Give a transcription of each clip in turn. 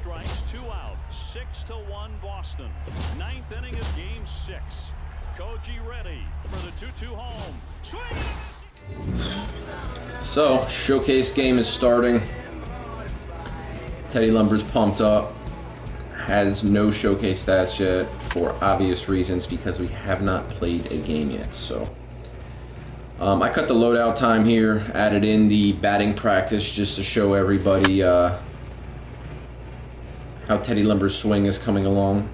strikes, 2 out, 6-1 Boston. 9th inning of Game 6. Koji ready for the 2-2 home. Swing! So, showcase game is starting. Teddy Lumber's pumped up. Has no showcase stats yet for obvious reasons because we have not played a game yet. So, I cut the loadout time here, added in the batting practice just to show everybody how Teddy Lumber's swing is coming along.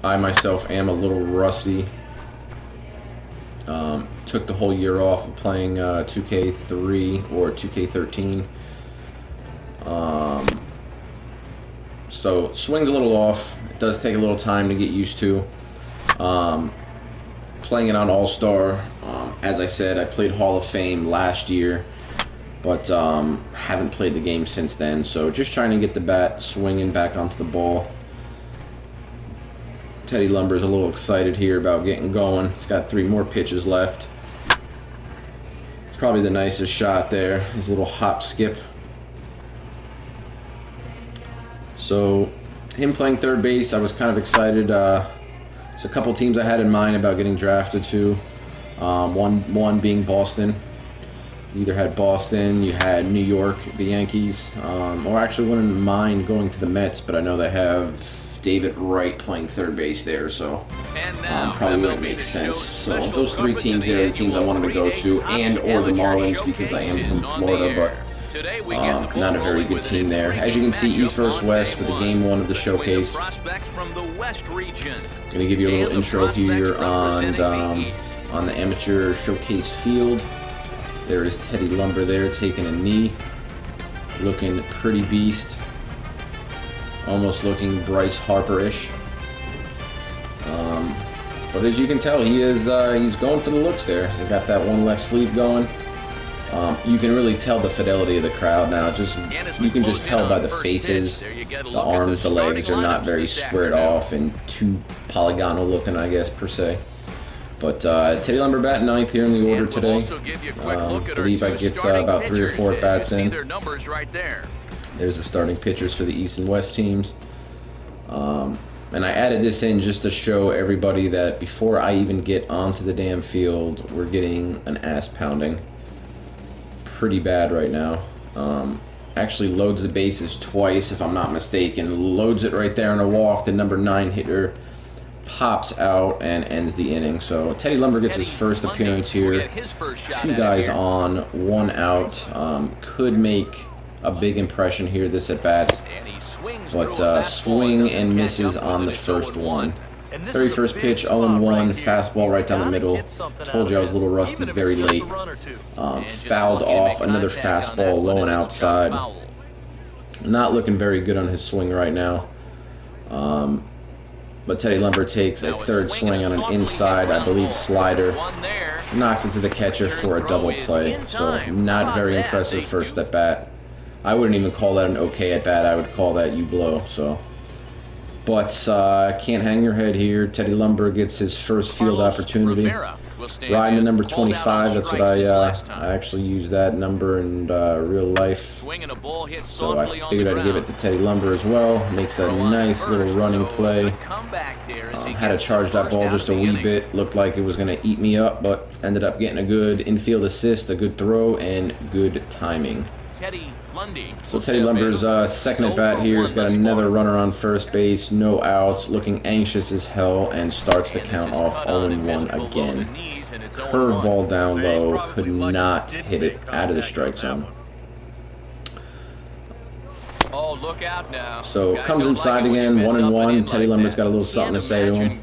I myself am a little rusty. Took the whole year off of playing 2K3 or 2K13. So swing's a little off. It does take a little time to get used to. Playing it on All-Star. As I said, I played Hall of Fame last year, but haven't played the game since then. So just trying to get the bat swinging back onto the ball. Teddy Lumber's a little excited here about getting going. He's got 3 more pitches left. Probably the nicest shot there. His little hop skip. So him playing third base, I was kind of excited. There's a couple teams I had in mind about getting drafted to. One being Boston. You either had Boston, you had New York, the Yankees, or actually wouldn't mind going to the Mets, but I know they have David Wright playing third base there, so probably wouldn't make sense. So those 3 teams there are the teams I wanted to go to, and or the Marlins because I am from Florida, but not a very good team there. As you can see, East versus West for the Game 1 of the showcase. I'm going to give you a little intro here on the amateur showcase field. There is Teddy Lumber there taking a knee, looking pretty beast. Almost looking Bryce Harper-ish. But as you can tell, he's going for the looks there. He's got that one left sleeve going. You can really tell the fidelity of the crowd now. You can just tell by the faces, the arms, the legs are not very squared off and too polygonal looking, I guess, per se. But Teddy Lumber bat 9th here in the order today. I believe I get about 3 or 4 at bats in. There's the starting pitchers for the East and West teams. And I added this in just to show everybody that before I even get onto the damn field, we're getting an ass pounding. Pretty bad right now. Actually loads the bases twice, if I'm not mistaken. Loads it right there on a walk. The number 9 hitter pops out and ends the inning. So Teddy Lumber gets his first appearance here. 2 guys on, 1 out. Could make a big impression here this at bat, but swing and misses on the first one. 31st pitch, 0-1, fastball right down the middle. Told you I was a little rusty very late. Fouled off another fastball low and outside. Not looking very good on his swing right now. But Teddy Lumber takes a third swing on an inside, I believe, slider. Knocks it to the catcher for a double play. So not very impressive first at bat. I wouldn't even call that an okay at bat. I would call that you blow. So, but can't hang your head here. Teddy Lumber gets his first field opportunity. Riding the number 25. That's what I actually use that number in real life. So I figured I'd give it to Teddy Lumber as well. Makes a nice little running play. Had to charge that ball just a wee bit. Looked like it was going to eat me up, but ended up getting a good infield assist, a good throw, and good timing. So Teddy Lumber's second at bat here. He's got another runner on first base, no outs, looking anxious as hell, and starts the count off 0-1 again. Curveball down low, could not hit it out of the strike zone. Oh, look out now. So comes inside again, 1-1. Teddy Lumber's got a little something to say to him.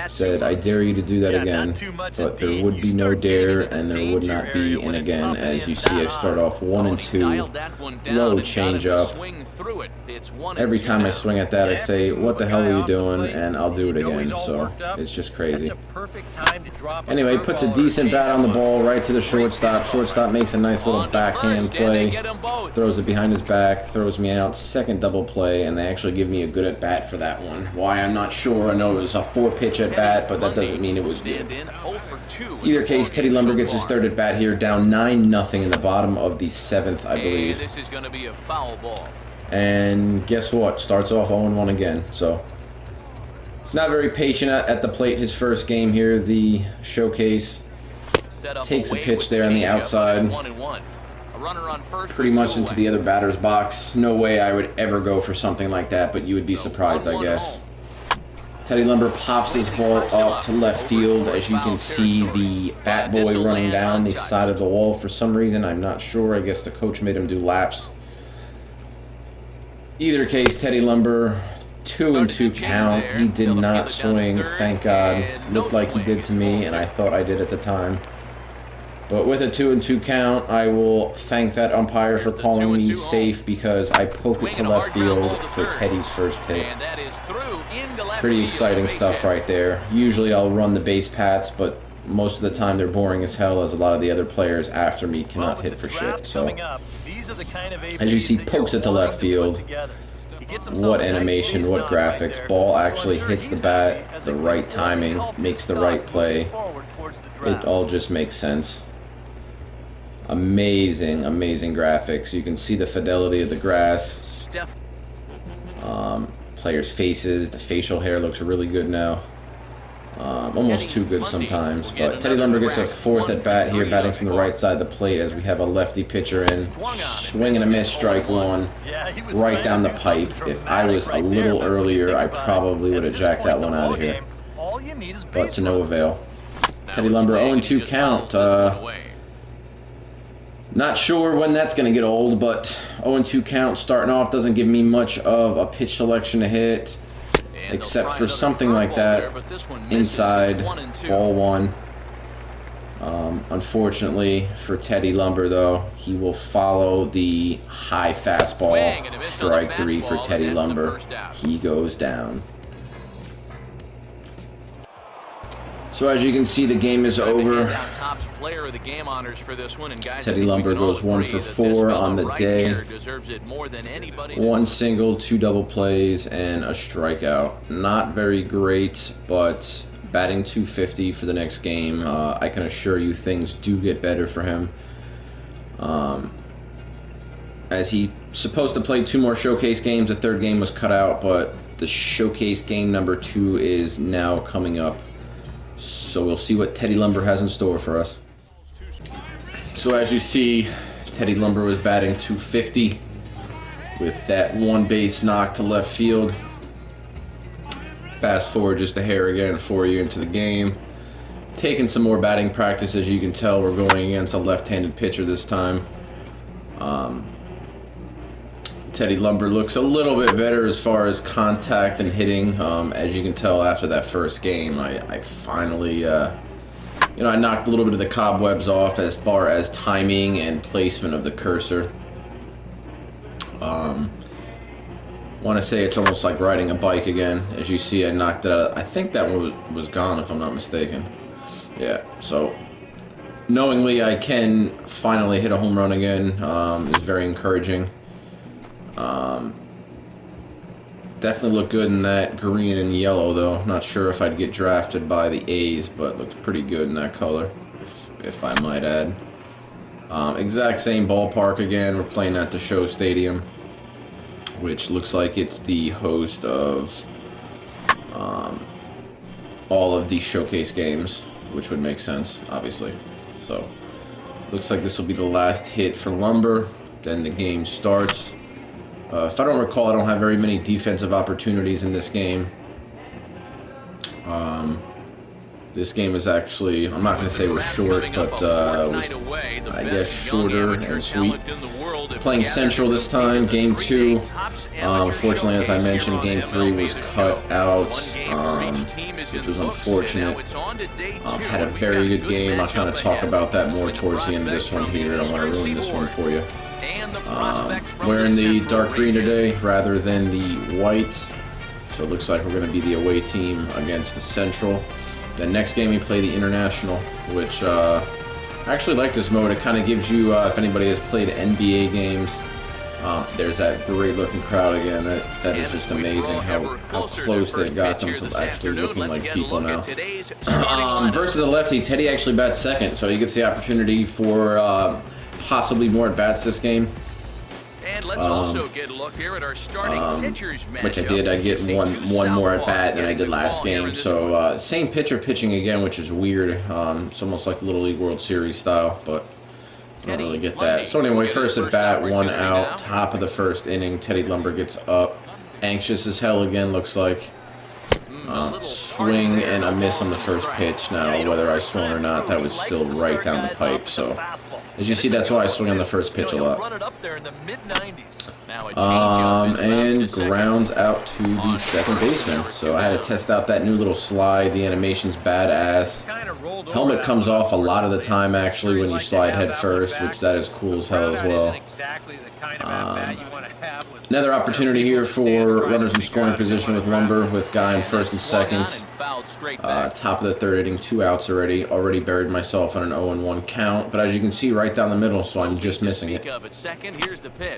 Said, I dare you to do that again. But there would be no dare, and there would not be an again. As you see, I start off 1-2. Low changeup. Every time I swing at that, I say, what the hell are you doing? And I'll do it again. So it's just crazy. Anyway, puts a decent bat on the ball right to the shortstop. Shortstop makes a nice little backhand play. Throws it behind his back. Throws me out. Second double play, and they actually give me a good at bat for that one. Why, I'm not sure. I know it was a 4-pitch at bat, but that doesn't mean it was good. Either case, Teddy Lumber gets his third at bat here, down 9-0 in the bottom of the 7th, I believe. This is going to be a foul ball. And guess what? Starts off 0-1 again. So he's not very patient at the plate. His first game here, the showcase. Takes a pitch there on the outside. Pretty much into the other batter's box. No way I would ever go for something like that, but you would be surprised, I guess. Teddy Lumber pops his ball up to left field. As you can see, the bat boy running down the side of the wall for some reason. I'm not sure. I guess the coach made him do laps. Either case, Teddy Lumber, 2-2 count. He did not swing, thank God. Looked like he did to me, and I thought I did at the time. But with a 2-2 count, I will thank that umpire for calling me safe because I poke it to left field for Teddy's first hit. Pretty exciting stuff right there. Usually I'll run the base paths, but most of the time they're boring as hell, as a lot of the other players after me cannot hit for shit. So, as you see, pokes it to left field. What animation, what graphics. Ball actually hits the bat, the right timing, makes the right play. It all just makes sense. Amazing, amazing graphics. You can see the fidelity of the grass. Players' faces, the facial hair looks really good now. Almost too good sometimes. But Teddy Lumber gets a fourth at bat here, batting from the right side of the plate as we have a lefty pitcher in. Swing and a miss, strike one. Right down the pipe. If I was a little earlier, I probably would have jacked that one out of here. But to no avail. Teddy Lumber 0-2 count. Not sure when that's going to get old, but 0-2 count starting off doesn't give me much of a pitch selection to hit, except for something like that inside, ball one. Unfortunately for Teddy Lumber, though, he will follow the high fastball. Strike three for Teddy Lumber. He goes down. So as you can see, the game is over. Teddy Lumber goes 1 for 4 on the day. 1 single, 2 double plays, and a strikeout. Not very great, but batting .250 for the next game. I can assure you things do get better for him. As he's supposed to play 2 more showcase games. The 3rd game was cut out, but the showcase game number 2 is now coming up. So we'll see what Teddy Lumber has in store for us. So as you see, Teddy Lumber was batting .250 with that 1 base knock to left field. Fast forward just a hair again for you into the game. Taking some more batting practice. As you can tell, we're going against a left-handed pitcher this time. Teddy Lumber looks a little bit better as far as contact and hitting. As you can tell after that first game, I finally, I knocked a little bit of the cobwebs off as far as timing and placement of the cursor. Want to say it's almost like riding a bike again. As you see, I knocked it out. I think that one was gone, if I'm not mistaken. Yeah, so knowingly I can finally hit a home run again is very encouraging. Definitely looked good in that green and yellow, though. Not sure if I'd get drafted by the A's, but looked pretty good in that color, if I might add. Exact same ballpark again. We're playing at the Show Stadium, which looks like it's the host of all of these showcase games, which would make sense, obviously. So, looks like this will be the last hit for Lumber. Then the game starts. If I don't recall, I don't have very many defensive opportunities in this game. This game is actually, I'm not going to say it was short, but was, I guess, shorter and sweet. Playing Central this time, Game 2. Unfortunately, as I mentioned, Game 3 was cut out, which was unfortunate. Had a very good game. I'll kind of talk about that more towards the end of this one here. I don't want to ruin this one for you. Wearing the dark green today rather than the white, so it looks like we're going to be the away team against the Central. Then next game we play the International, which I actually like this mode. It kind of gives you, if anybody has played NBA games, there's that great looking crowd again. That is just amazing how close they got them to actually looking like people now. Versus a lefty, Teddy actually bats second, so he gets the opportunity for possibly more at bats this game. And let's also get a look here at our starting pitchers matchup. Which I did. I get one more at bat than I did last game. So same pitcher pitching again, which is weird. It's almost like Little League World Series style, but I don't really get that. So anyway, first at bat, 1 out, top of the first inning. Teddy Lumber gets up, anxious as hell again. Looks like. Swing and a miss on the first pitch. Now, whether I swung or not, that was still right down the pipe. So, as you see, that's why I swing on the first pitch a lot. And grounds out to the second baseman. So I had to test out that new little slide. The animation's badass. Helmet comes off a lot of the time, actually, when you slide head first, which that is cool as hell as well. Another opportunity here for runners in scoring position with Lumber, with guy in first and second. Top of the third inning, 2 outs already. Already buried myself on an 0-1 count, but as you can see, right down the middle, so I'm just missing it.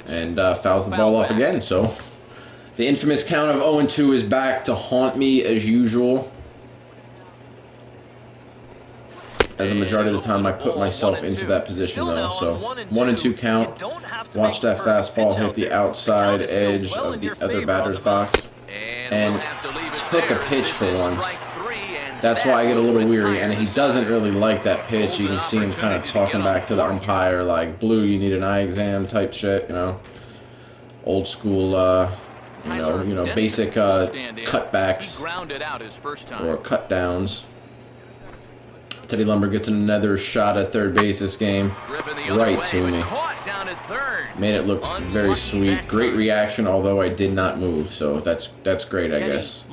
And fouls the ball off again, so the infamous count of 0-2 is back to haunt me as usual. As a majority of the time, I put myself into that position, though. So 1-2 count. Watch that fastball hit the outside edge of the other batter's box, and took a pitch for once. That's why I get a little weary, and he doesn't really like that pitch. You can see him kind of talking back to the umpire, like, "Blue, you need an eye exam," type shit, you know. Old school, basic cutbacks or cut downs. Teddy Lumber gets another shot at third base this game, right to me. Made it look very sweet. Great reaction, although I did not move, so that's great, I guess.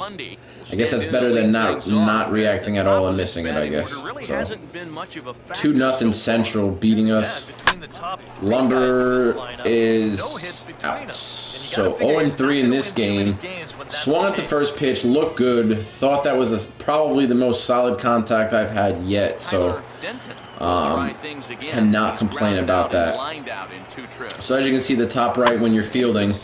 I guess that's better than not reacting at all and missing it, I guess. So 2-0 Central beating us. Lumber is out. So 0-3 in this game. Swung at the first pitch, looked good. Thought that was probably the most solid contact I've had yet. So cannot complain about that. So as you can see, the top right, when you're fielding,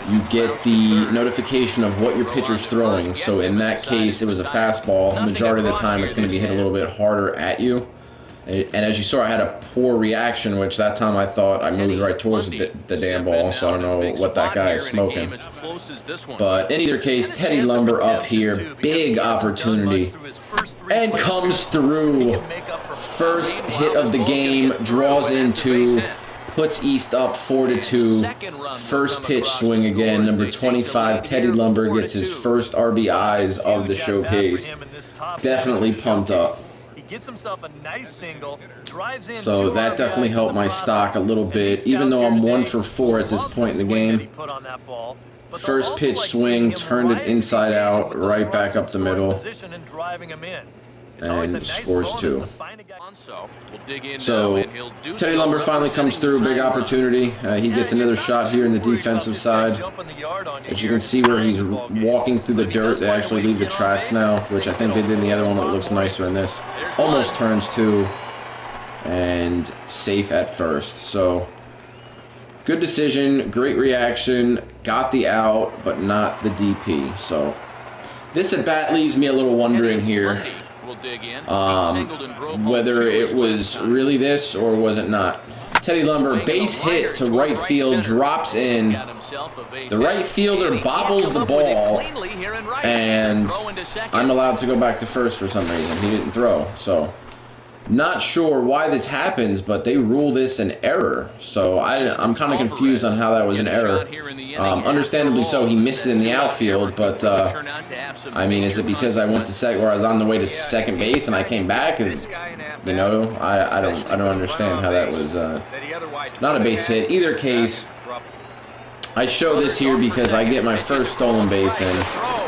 you get the notification of what your pitcher's throwing. So in that case, it was a fastball. The majority of the time, it's going to be hit a little bit harder at you. And as you saw, I had a poor reaction, which that time I thought I moved right towards the damn ball, so I don't know what that guy is smoking. But in either case, Teddy Lumber up here, big opportunity, and comes through. First hit of the game, draws into, puts East up 4-2. First pitch swing again, number 25, Teddy Lumber gets his first RBIs of the showcase. Definitely pumped up. Gets himself a nice single, drives in. So that definitely helped my stock a little bit, even though I'm 1 for 4 at this point in the game. First pitch swing, turned it inside out, right back up the middle, and scores 2. So Teddy Lumber finally comes through, big opportunity. He gets another shot here in the defensive side. As you can see where he's walking through the dirt, they actually leave the tracks now, which I think they did in the other one, but it looks nicer in this. Almost turns 2, and safe at first. So good decision, great reaction, got the out, but not the DP. So this at bat leaves me a little wondering here. Whether it was really this or was it not. Teddy Lumber, base hit to right field, drops in. The right fielder bobbles the ball, and I'm allowed to go back to first for some reason. He didn't throw, so not sure why this happens, but they rule this an error. So I'm kind of confused on how that was an error. Understandably so, he missed it in the outfield, but I mean, is it because I went to second, or I was on the way to second base and I came back? Is, you know, I don't understand how that was not a base hit. Either case, I show this here because I get my first stolen base in.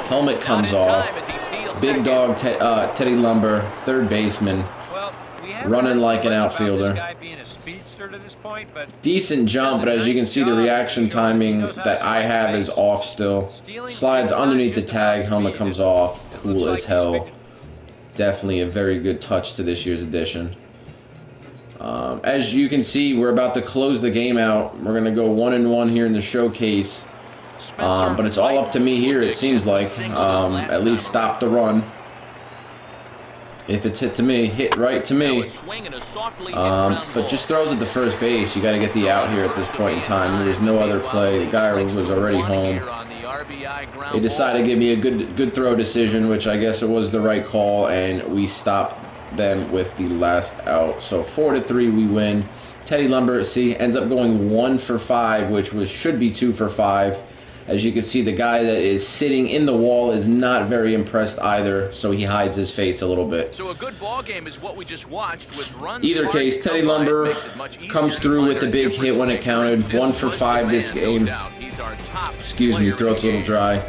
Helmet comes off. Big dog Teddy Lumber, third baseman. Running like an outfielder. Decent jump, but as you can see, the reaction timing that I have is off still. Slides underneath the tag, helmet comes off. Cool as hell. Definitely a very good touch to this year's edition. As you can see, we're about to close the game out. We're going to go 1-1 here in the showcase. But it's all up to me here, it seems like. At least stop the run. If it's hit to me, hit right to me. But just throws at the first base. You got to get the out here at this point in time. There was no other play. The guy was already home. They decided to give me a good throw decision, which I guess it was the right call, and we stopped them with the last out. So 4-3, we win. Teddy Lumber, see, ends up going 1 for 5, which should be 2 for 5. As you can see, the guy that is sitting in the wall is not very impressed either, so he hides his face a little bit. So a good ball game is what we just watched with runs. Either case, Teddy Lumber comes through with the big hit when it counted. 1 for 5 this game. Excuse me, throat's a little dry.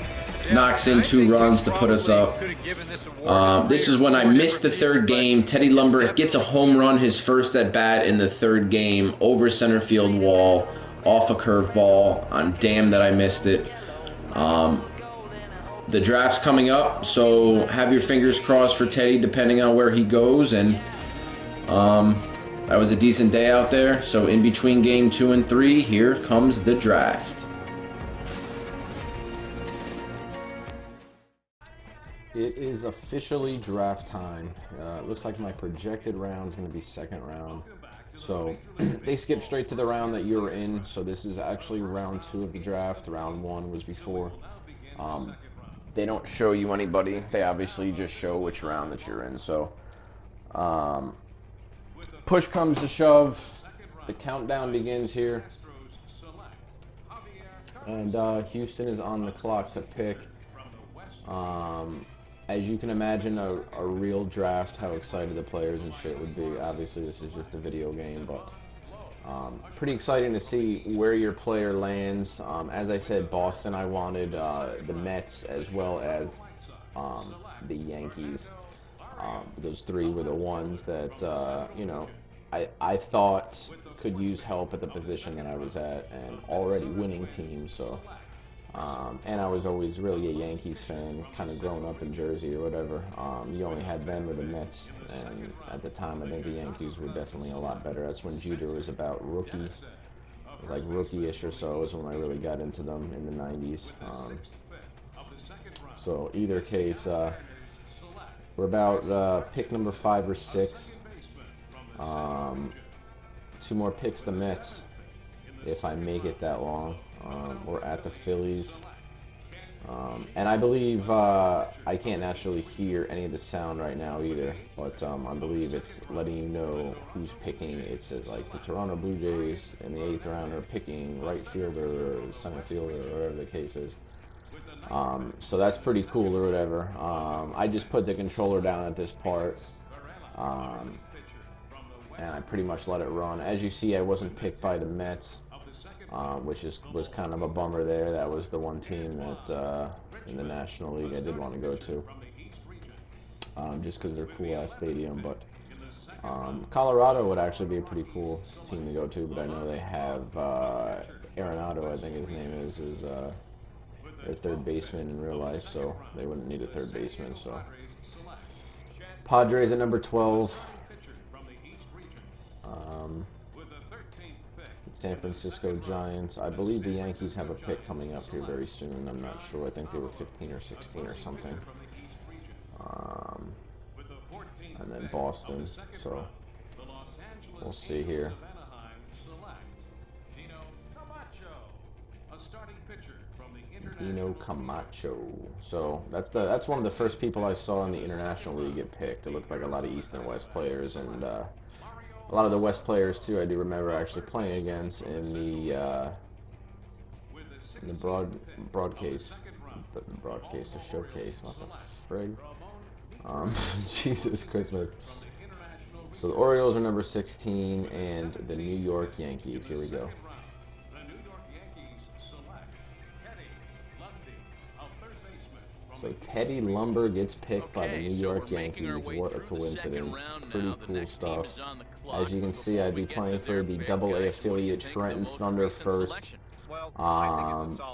Knocks in 2 runs to put us up. This is when I missed the 3rd game. Teddy Lumber gets a home run, his first at bat in the 3rd game, over center field wall, off a curveball. I'm damned that I missed it. The draft's coming up, so have your fingers crossed for Teddy depending on where he goes. And that was a decent day out there. So in between game 2 and 3, here comes the draft. It is officially draft time. It looks like my projected round is going to be 2nd round. So they skipped straight to the round that you're in. So this is actually round 2 of the draft. Round 1 was before. They don't show you anybody. They obviously just show which round that you're in. So push comes to shove. The countdown begins here. And Houston is on the clock to pick. As you can imagine, a real draft, how excited the players and shit would be. Obviously, this is just a video game, but pretty exciting to see where your player lands. As I said, Boston, I wanted the Mets as well as the Yankees. Those 3 were the ones that, you know, I thought could use help at the position that I was at, and already winning team, so... and I was always really a Yankees fan, kind of growing up in Jersey or whatever. You only had them or the Mets, and at the time I think the Yankees were definitely a lot better. That's when Jeter was about rookie, it was like rookie-ish or so is when I really got into them in the 90s. So either case, we're about pick number 5 or 6. 2 more picks the Mets, if I make it that long. We're at the Phillies. And I believe I can't actually hear any of the sound right now either, but I believe it's letting you know who's picking. It says like the Toronto Blue Jays in the 8th round are picking right fielder or center fielder or whatever the case is. So that's pretty cool or whatever. I just put the controller down at this part, and I pretty much let it run. As you see, I wasn't picked by the Mets. Which was kind of a bummer there. That was the one team that in the National League I did want to go to, just because they're cool-ass stadium. But Colorado would actually be a pretty cool team to go to, but I know they have Arenado, I think his name is their 3rd baseman in real life, so they wouldn't need a 3rd baseman. So Padres at number 12. San Francisco Giants. I believe the Yankees have a pick coming up here very soon. I'm not sure. I think they were 15 or 16 or something. And then Boston. So we'll see here. Dino Camacho. So that's one of the first people I saw in the International League get picked. It looked like a lot of East and West players, and a lot of the West players too. I do remember actually playing against in the broadcase, the showcase. What the frig? Jesus Christmas. So the Orioles are number 16, and the New York Yankees. Here we go. So Teddy Lumber gets picked by the New York Yankees. What a coincidence. Pretty cool stuff. As you can see, I'd be playing for the AA affiliate Trenton Thunder first.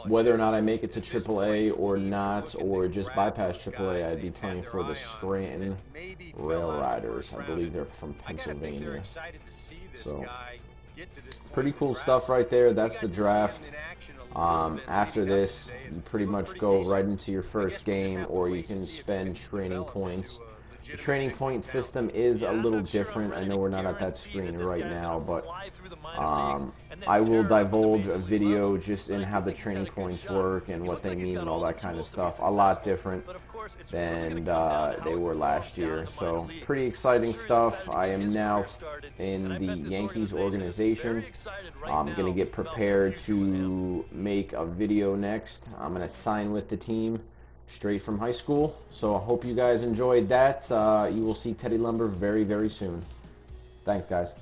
Whether or not I make it to AAA or not, or just bypass AAA, I'd be playing for the Scranton Rail Riders. I believe they're from Pennsylvania. So pretty cool stuff right there. That's the draft. After this, you pretty much go right into your first game, or you can spend training points The training point system is a little different. I know we're not at that screen right now, but I will divulge a video just in how the training points work and what they mean and all that kind of stuff. A lot different than they were last year. So pretty exciting stuff. I am now in the Yankees organization. I'm going to get prepared to make a video next. I'm going to sign with the team straight from high school. So I hope you guys enjoyed that. You will see Teddy Lumber very, very soon. Thanks, guys.